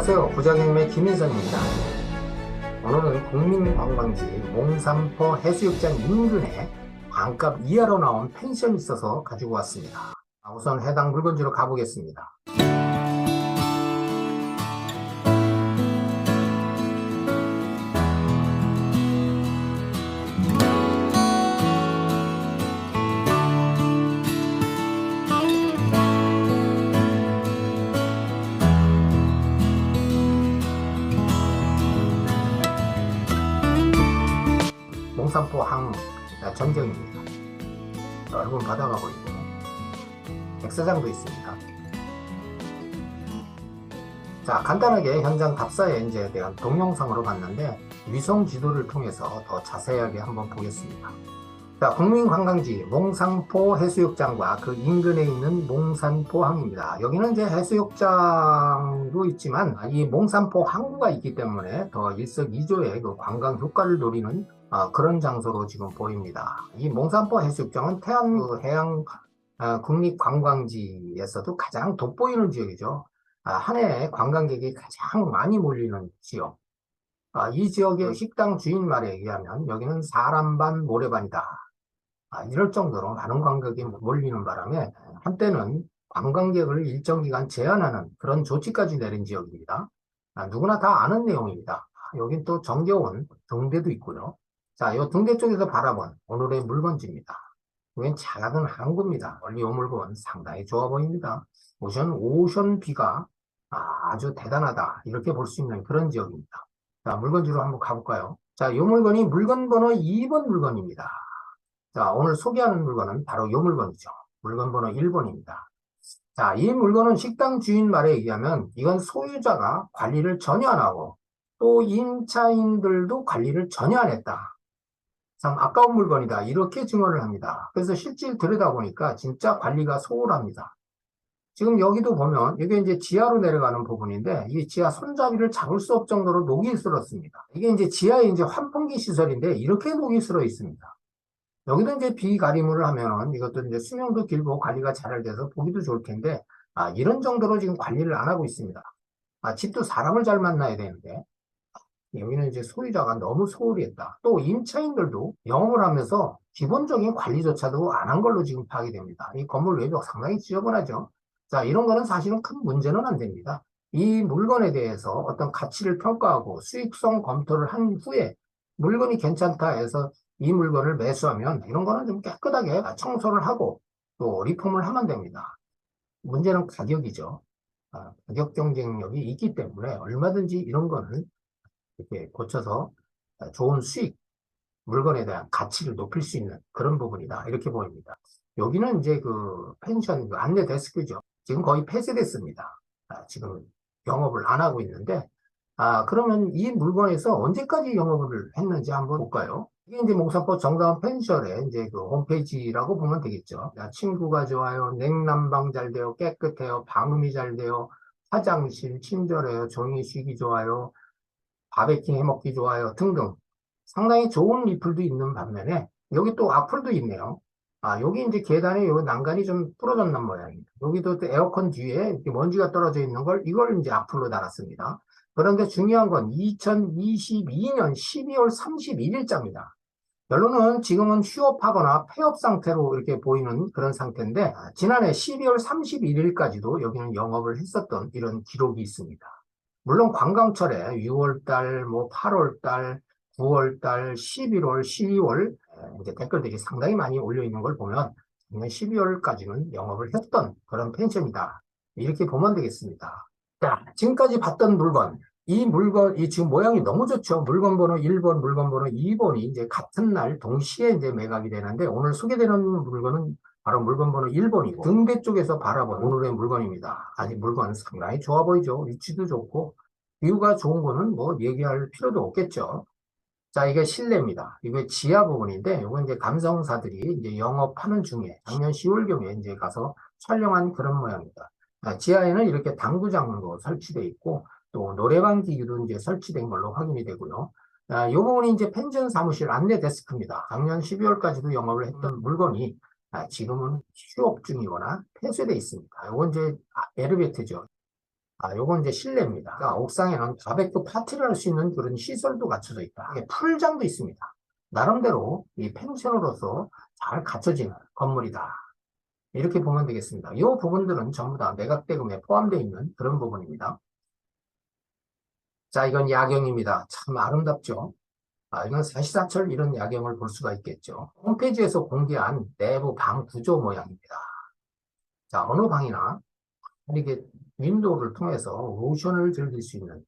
안녕하세요. 부자경매 김인선입니다. 오늘은 국민관광지 몽산포 해수욕장 인근에 반값 이하로 나온 펜션이 있어서 가지고 왔습니다. 우선 해당 물건지로 가보겠습니다. 몽산포 항 전경입니다. 넓은 바다가 보이고 백사장도 있습니다. 자, 간단하게 현장 답사 연재에 대한 동영상으로 봤는데 위성 지도를 통해서 더 자세하게 한번 보겠습니다. 자, 국민관광지 몽산포 해수욕장과 그 인근에 있는 몽산포 항입니다. 여기는 이제 해수욕장도 있지만 이 몽산포 항구가 있기 때문에 더 일석이조의 그 관광 효과를 노리는 그런 장소로 지금 보입니다. 이 몽산포 해수욕장은 태안해양 국립관광지에서도 가장 돋보이는 지역이죠. 한 해에 관광객이 가장 많이 몰리는 지역. 이 지역의 식당 주인 말에 의하면 여기는 사람 반 모래반이다. 이럴 정도로 많은 관광객이 몰리는 바람에 한때는 관광객을 일정 기간 제한하는 그런 조치까지 내린 지역입니다. 누구나 다 아는 내용입니다. 여긴 또 정겨운 등대도 있고요. 자, 이 등대 쪽에서 바라본 오늘의 물건지입니다. 여긴 작은 항구입니다. 멀리 이 물건 상당히 좋아 보입니다. 오션뷰가 아주 대단하다 이렇게 볼 수 있는 그런 지역입니다. 자, 물건지로 한번 가볼까요? 자, 이 물건이 물건 번호 2번 물건입니다. 자, 오늘 소개하는 물건은 바로 이 물건이죠. 물건 번호 1번입니다. 자, 이 물건은 식당 주인 말에 의하면 이건 소유자가 관리를 전혀 안 하고 또 임차인들도 관리를 전혀 안 했다. 참 아까운 물건이다. 이렇게 증언을 합니다. 그래서 실질 들여다보니까 진짜 관리가 소홀합니다. 지금 여기도 보면 이게 이제 지하로 내려가는 부분인데 이 지하 손잡이를 잡을 수 없을 정도로 녹이 슬었습니다. 이게 이제 지하에 이제 환풍기 시설인데 이렇게 녹이 슬어 있습니다. 여기도 이제 비가림을 하면 이것도 이제 수명도 길고 관리가 잘 돼서 보기도 좋을 텐데 이런 정도로 지금 관리를 안 하고 있습니다. 집도 사람을 잘 만나야 되는데 여기는 이제 소유자가 너무 소홀히 했다. 또 임차인들도 영업을 하면서 기본적인 관리조차도 안 한 걸로 지금 파악이 됩니다. 이 건물 외벽 상당히 지저분하죠. 자, 이런 거는 사실은 큰 문제는 안 됩니다. 이 물건에 대해서 어떤 가치를 평가하고 수익성 검토를 한 후에 물건이 괜찮다 해서 이 물건을 매수하면 이런 거는 좀 깨끗하게 청소를 하고 또 리폼을 하면 됩니다. 문제는 가격이죠. 가격 경쟁력이 있기 때문에 얼마든지 이런 거는 이렇게 고쳐서 좋은 수익, 물건에 대한 가치를 높일 수 있는 그런 부분이다. 이렇게 보입니다. 여기는 이제 그 펜션 그 안내 데스크죠. 지금 거의 폐쇄됐습니다. 지금 영업을 안 하고 있는데, 그러면 이 물건에서 언제까지 영업을 했는지 한번 볼까요? 이게 이제 몽산포 정다운 펜션의 이제 그 홈페이지라고 보면 되겠죠. 친구가 좋아요, 냉난방 잘 돼요, 깨끗해요, 방음이 잘 돼요, 화장실 친절해요, 조용히 쉬기 좋아요, 바베큐 해먹기 좋아요 등등 상당히 좋은 리플도 있는 반면에 여기 또 악플도 있네요. 여기 이제 계단에 요 난간이 좀 부러졌는 모양입니다. 여기도 또 에어컨 뒤에 이렇게 먼지가 떨어져 있는 이걸 이제 악플로 달았습니다. 그런데 중요한 건 2022년 12월 31일자입니다. 결론은 지금은 휴업하거나 폐업 상태로 이렇게 보이는 그런 상태인데 지난해 12월 31일까지도 여기는 영업을 했었던 이런 기록이 있습니다. 물론 관광철에 6월달, 8월달, 9월달, 11월, 12월 이제 댓글들이 상당히 많이 올려 있는 걸 보면 작년 12월까지는 영업을 했던 그런 펜션이다. 이렇게 보면 되겠습니다. 자, 지금까지 봤던 물건, 이 지금 모양이 너무 좋죠. 물건 번호 1번, 물건 번호 2번이 이제 같은 날 동시에 이제 매각이 되는데 오늘 소개되는 물건은 바로 물건 번호 1번이고 등대 쪽에서 바라본 오늘의 물건입니다. 아직 물건 상당히 좋아 보이죠. 위치도 좋고 뷰가 좋은 거는 뭐 얘기할 필요도 없겠죠. 자, 이게 실내입니다. 이게 지하 부분인데 이건 이제 감성사들이 이제 영업하는 중에 작년 10월경에 이제 가서 촬영한 그런 모양입니다. 지하에는 이렇게 당구장도 설치되어 있고 또 노래방 기기도 이제 설치된 걸로 확인이 되고요. 이 부분이 이제 펜션 사무실 안내 데스크입니다. 작년 12월까지도 영업을 했던 물건이 지금은 휴업 중이거나 폐쇄되어 있습니다. 이건 이제 엘리베이터죠. 요건 이제 실내입니다. 그러니까 옥상에는 바베큐 파티를 할 수 있는 그런 시설도 갖춰져 있다. 이게 풀장도 있습니다. 나름대로 이 펜션으로서 잘 갖춰진 건물이다. 이렇게 보면 되겠습니다. 이 부분들은 전부 다 매각대금에 포함되어 있는 그런 부분입니다. 자, 이건 야경입니다. 참 아름답죠? 이건 사시사철 이런 야경을 볼 수가 있겠죠. 홈페이지에서 공개한 내부 방 구조 모양입니다. 자, 어느 방이나 이렇게 윈도우를 통해서 오션을 즐길 수 있는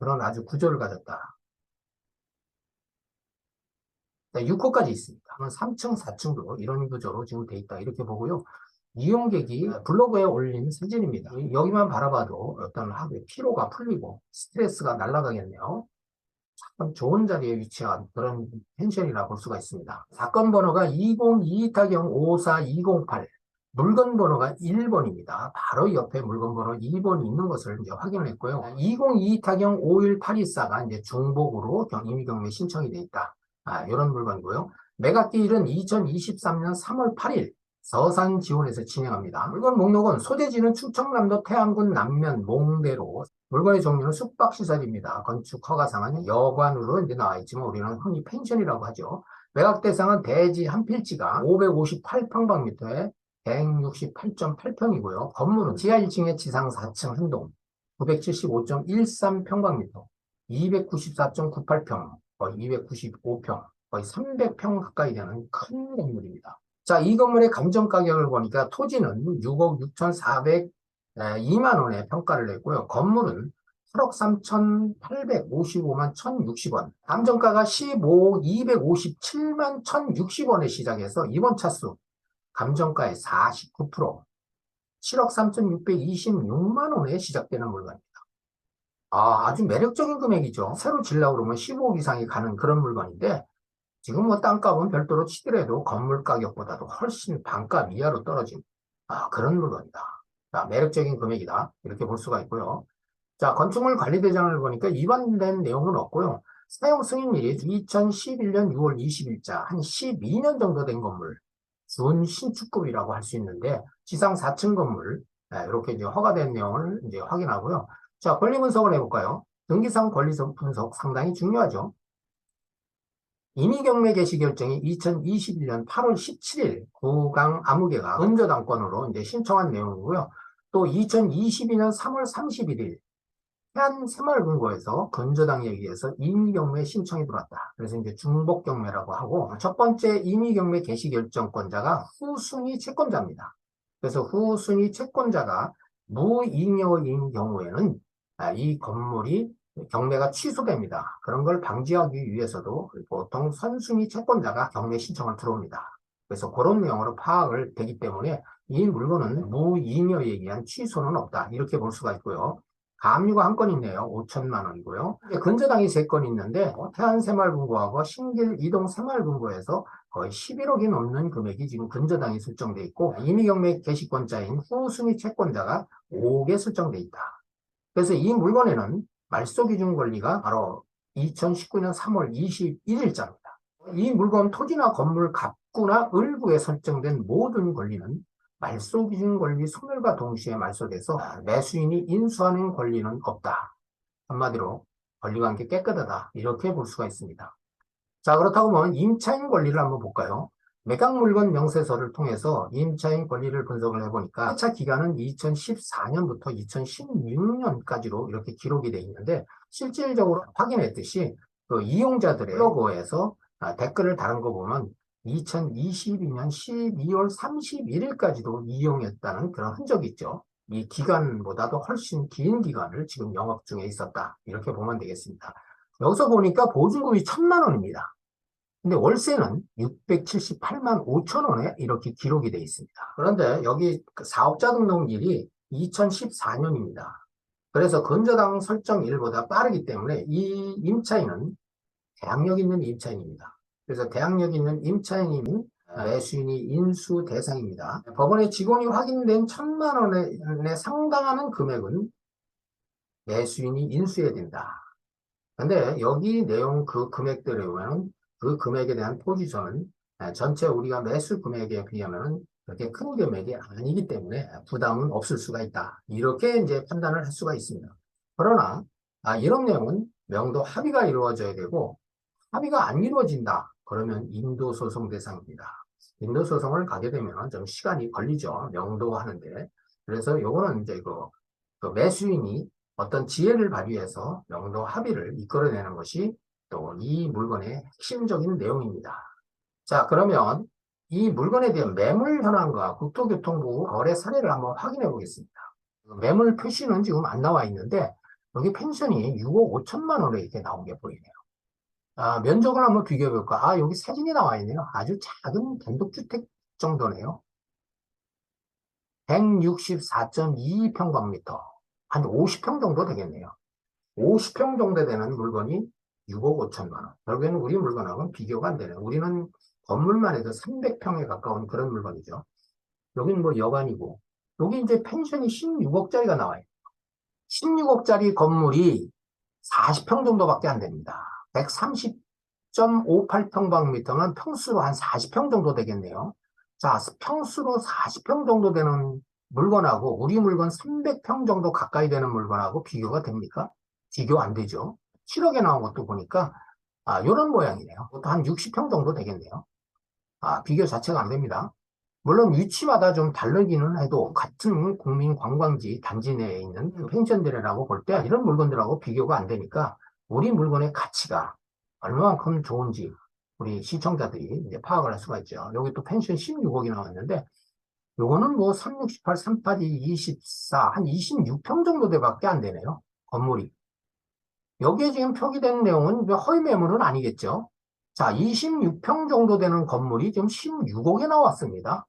그런 아주 구조를 가졌다. 6호까지 있습니다. 3층, 4층도 이런 구조로 지금 돼 있다. 이렇게 보고요. 이용객이 블로그에 올린 사진입니다. 여기만 바라봐도 어떤 하루의 피로가 풀리고 스트레스가 날아가겠네요. 참 좋은 자리에 위치한 그런 펜션이라 볼 수가 있습니다. 사건 번호가 2022-54208, 물건 번호가 1번입니다. 바로 옆에 물건 번호 2번이 있는 것을 이제 확인을 했고요. 2022-51824가 이제 중복으로 임의경매 신청이 돼 있다. 이런 물건이고요. 매각기일은 2023년 3월 8일 서산 지원에서 진행합니다. 물건 목록은 소재지는 충청남도 태안군 남면 몽대로, 물건의 종류는 숙박시설입니다. 건축 허가상은 여관으로 이제 나와 있지만 우리는 흔히 펜션이라고 하죠. 매각 대상은 대지 한 필지가 558평방미터에 168.8평이고요. 건물은 지하 1층에 지상 4층 한 동, 975.13평방미터, 294.98평, 거의 295평, 거의 300평 가까이 되는 큰 건물입니다. 자, 이 건물의 감정 가격을 보니까 토지는 6억 6,402만 원에 평가를 냈고요. 건물은 8억 3,855만 1,060원. 감정가가 15억 257만 1,060원에 시작해서 이번 차수 감정가의 49%, 7억 3,626만 원에 시작되는 물건입니다. 아주 매력적인 금액이죠. 새로 지려고 그러면 15억 이상이 가는 그런 물건인데 지금 뭐 땅값은 별도로 치더라도 건물 가격보다도 훨씬 반값 이하로 떨어진 그런 물건이다. 자, 매력적인 금액이다. 이렇게 볼 수가 있고요. 자, 건축물 관리대장을 보니까 위반된 내용은 없고요. 사용 승인일이 2011년 6월 20일자, 한 12년 정도 된 건물, 준신축급이라고 할 수 있는데, 지상 4층 건물, 이렇게 이제 허가된 내용을 이제 확인하고요. 자, 권리 분석을 해볼까요? 등기상 권리 분석 상당히 중요하죠. 임의경매 개시 결정이 2021년 8월 17일 구강 아무개가 근저당권으로 이제 신청한 내용이고요. 또 2022년 3월 31일 해안 새마을금고에서 근저당에 의해서 임의경매 신청이 들어왔다. 그래서 이제 중복경매라고 하고 첫 번째 임의경매 개시 결정권자가 후순위 채권자입니다. 그래서 후순위 채권자가 무잉여인 경우에는 이 건물이 경매가 취소됩니다. 그런 걸 방지하기 위해서도 보통 선순위 채권자가 경매 신청을 들어옵니다. 그래서 그런 내용으로 파악을 되기 때문에 이 물건은 무잉여에 의한 취소는 없다. 이렇게 볼 수가 있고요. 가압류가 한 건 있네요. 5천만 원이고요. 근저당이 3건 있는데 태안새마을금고하고 신길 이동 새마을금고에서 거의 11억이 넘는 금액이 지금 근저당이 설정돼 있고 임의경매 개시권자인 후순위 채권자가 5억에 설정돼 있다. 그래서 이 물건에는 말소기준 권리가 바로 2019년 3월 21일자입니다. 이 물건 토지나 건물 갑구나 을구에 설정된 모든 권리는 말소기준 권리 소멸과 동시에 말소돼서 매수인이 인수하는 권리는 없다. 한마디로 권리관계 깨끗하다. 이렇게 볼 수가 있습니다. 자, 그렇다고 하면 임차인 권리를 한번 볼까요? 매각물건 명세서를 통해서 임차인 권리를 분석을 해보니까 회차 기간은 2014년부터 2016년까지로 이렇게 기록이 되어 있는데 실질적으로 확인했듯이 그 이용자들의 블로그에서 댓글을 다른 거 보면 2022년 12월 31일까지도 이용했다는 그런 흔적이 있죠. 이 기간보다도 훨씬 긴 기간을 지금 영업 중에 있었다. 이렇게 보면 되겠습니다. 여기서 보니까 보증금이 1,000만 원입니다. 근데 월세는 678만 5천 원에 이렇게 기록이 되어 있습니다. 그런데 여기 사업자 등록일이 2014년입니다. 그래서 근저당 설정일보다 빠르기 때문에 이 임차인은 대항력 있는 임차인입니다. 그래서 대항력 있는 임차인인 매수인이 인수 대상입니다. 법원에 직원이 확인된 1,000만 원에 상당하는 금액은 매수인이 인수해야 된다. 근데 여기 내용 그 금액들에 보면 그 금액에 대한 포지션은 전체 우리가 매수 금액에 비하면 그렇게 큰 금액이 아니기 때문에 부담은 없을 수가 있다. 이렇게 이제 판단을 할 수가 있습니다. 그러나 이런 내용은 명도 합의가 이루어져야 되고 합의가 안 이루어진다. 그러면 인도소송 대상입니다. 인도소송을 가게 되면 좀 시간이 걸리죠. 명도하는데. 그래서 요거는 이제 그 매수인이 어떤 지혜를 발휘해서 명도 합의를 이끌어내는 것이 또 이 물건의 핵심적인 내용입니다. 자, 그러면 이 물건에 대한 매물 현황과 국토교통부 거래 사례를 한번 확인해 보겠습니다. 매물 표시는 지금 안 나와 있는데 여기 펜션이 6억 5천만 원에 이렇게 나온 게 보이네요. 면적을 한번 비교해 볼까? 여기 사진이 나와 있네요. 아주 작은 단독주택 정도네요. 164.2평방미터. 한 50평 정도 되겠네요. 50평 정도 되는 물건이 6억 5천만 원. 결국에는 우리 물건하고는 비교가 안 되네요. 우리는 건물만 해도 300평에 가까운 그런 물건이죠. 여기는 뭐 여관이고, 여기 이제 펜션이 16억짜리가 나와요. 16억짜리 건물이 40평 정도밖에 안 됩니다. 130.58평방미터면 평수로 한 40평 정도 되겠네요. 자, 평수로 40평 정도 되는 물건하고 우리 물건 300평 정도 가까이 되는 물건하고 비교가 됩니까? 비교 안 되죠. 7억에 나온 것도 보니까 이런 모양이네요. 그것도 한 60평 정도 되겠네요. 비교 자체가 안 됩니다. 물론 위치마다 좀 다르기는 해도 같은 국민 관광지 단지 내에 있는 펜션들이라고 볼 때 이런 물건들하고 비교가 안 되니까 우리 물건의 가치가 얼마만큼 좋은지 우리 시청자들이 이제 파악을 할 수가 있죠. 여기 또 펜션 16억이 나왔는데 요거는 뭐 368, 382, 24, 한 26평 정도 대밖에 안 되네요. 건물이. 여기에 지금 표기된 내용은 허위 매물은 아니겠죠. 자, 26평 정도 되는 건물이 지금 16억에 나왔습니다.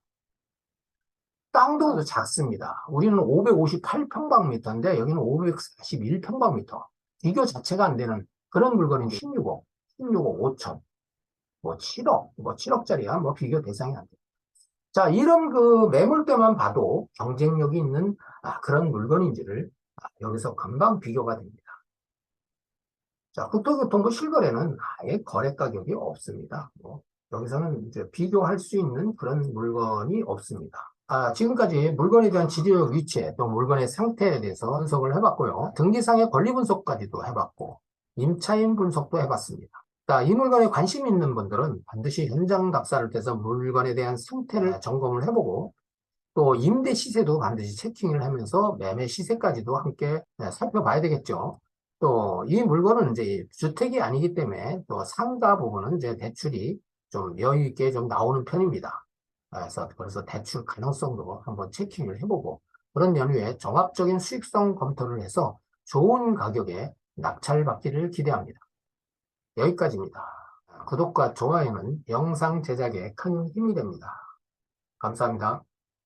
땅도 작습니다. 우리는 558평방미터인데 여기는 541평방미터. 비교 자체가 안 되는 그런 물건이 16억, 16억 5천, 뭐 7억, 뭐 7억짜리야 뭐 비교 대상이 안 돼. 자, 이런 그 매물대만 봐도 경쟁력이 있는 그런 물건인지를 여기서 금방 비교가 됩니다. 자, 국토교통부 실거래는 아예 거래 가격이 없습니다. 여기서는 이제 비교할 수 있는 그런 물건이 없습니다. 지금까지 물건에 대한 지리적 위치, 또 물건의 상태에 대해서 분석을 해봤고요. 등기상의 권리 분석까지도 해봤고, 임차인 분석도 해봤습니다. 자, 이 물건에 관심 있는 분들은 반드시 현장 답사를 해서 물건에 대한 상태를 점검을 해보고, 또 임대 시세도 반드시 체킹을 하면서 매매 시세까지도 함께 살펴봐야 되겠죠. 또 이 물건은 이제 주택이 아니기 때문에 또 상가 부분은 이제 대출이 좀 여유 있게 좀 나오는 편입니다. 그래서 대출 가능성도 한번 체킹을 해보고 그런 연후에 종합적인 수익성 검토를 해서 좋은 가격에 낙찰받기를 기대합니다. 여기까지입니다. 구독과 좋아요는 영상 제작에 큰 힘이 됩니다. 감사합니다.